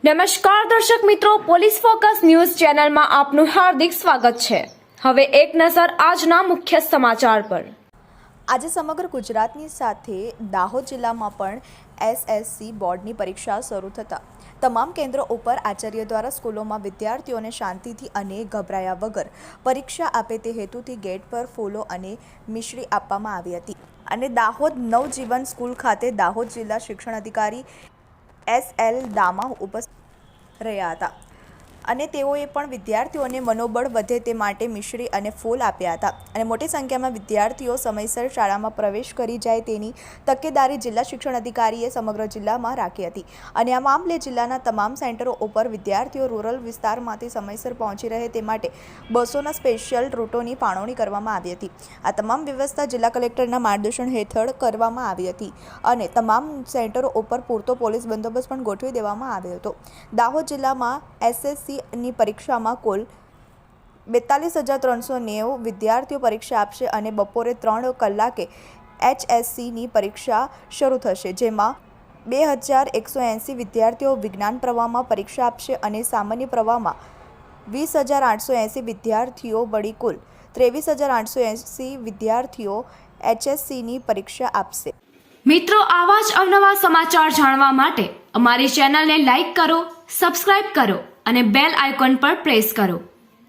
નમસ્કાર દર્શક મિત્રો, પોલીસ ફોકસ ન્યૂઝ ચેનલમાં આપનું હાર્દિક સ્વાગત છે। હવે એક નજર આજના મુખ્ય સમાચાર પર। આજે સમગ્ર ગુજરાતની સાથે દાહોદ જિલ્લામાં પણ એસએસસી બોર્ડની પરીક્ષા શરૂ થતા તમામ કેન્દ્રો ઉપર આચાર્ય દ્વારા સ્કૂલોમાં વિદ્યાર્થીઓને શાંતિથી અને ગભરાયા વગર પરીક્ષા આપે તે હેતુથી ગેટ પર ફૂલો અને મિશ્રી આપવામાં આવી હતી અને દાહોદ નવજીવન સ્કૂલ ખાતે દાહોદ જિલ્લા શિક્ષણ અધિકારી SL દામા ઉપસ્થિત રહ્યા હતા અને તેઓએ પણ વિદ્યાર્થીઓને મનોબળ વધે તે માટે મિશ્રી અને ફૂલ આપ્યા હતા અને મોટી સંખ્યામાં વિદ્યાર્થીઓ સમયસર શાળામાં પ્રવેશ કરી જાય તેની તકેદારી જિલ્લા શિક્ષણ અધિકારીએ સમગ્ર જિલ્લામાં રાખી હતી અને આ મામલે જિલ્લાના તમામ સેન્ટરો ઉપર વિદ્યાર્થીઓ રૂરલ વિસ્તારમાંથી સમયસર પહોંચી રહે તે માટે બસોના સ્પેશિયલ રૂટોની ફાળવણી કરવામાં આવી હતી। આ તમામ વ્યવસ્થા જિલ્લા કલેક્ટરના માર્ગદર્શન હેઠળ કરવામાં આવી હતી અને તમામ સેન્ટરો ઉપર પૂરતો પોલીસ બંદોબસ્ત પણ ગોઠવી દેવામાં આવ્યો હતો। દાહોદ જિલ્લામાં એસએસસી ની પરીક્ષામાં કુલ 42,390 વિદ્યાર્થીઓ પરીક્ષા આપશે અને બપોરે 3 કલાકે HSC ની પરીક્ષા શરૂ થશે, જેમાં 2,180 વિદ્યાર્થીઓ વિજ્ઞાન પ્રવાહમાં પરીક્ષા આપશે અને સામાન્ય પ્રવાહમાં 20,880 વિદ્યાર્થીઓ મળી કુલ 23,880 વિદ્યાર્થીઓ HSC ની પરીક્ષા આપશે। મિત્રો, આવા જ અવનવા સમાચાર જાણવા માટે અમારી ચેનલને લાઈક કરો, સબસ્ક્રાઇબ કરો અને બેલ આઇકોન પર પ્રેસ કરો,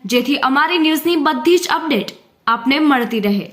જેથી અમારી ન્યૂઝની બધી જ અપડેટ આપને મળતી રહે।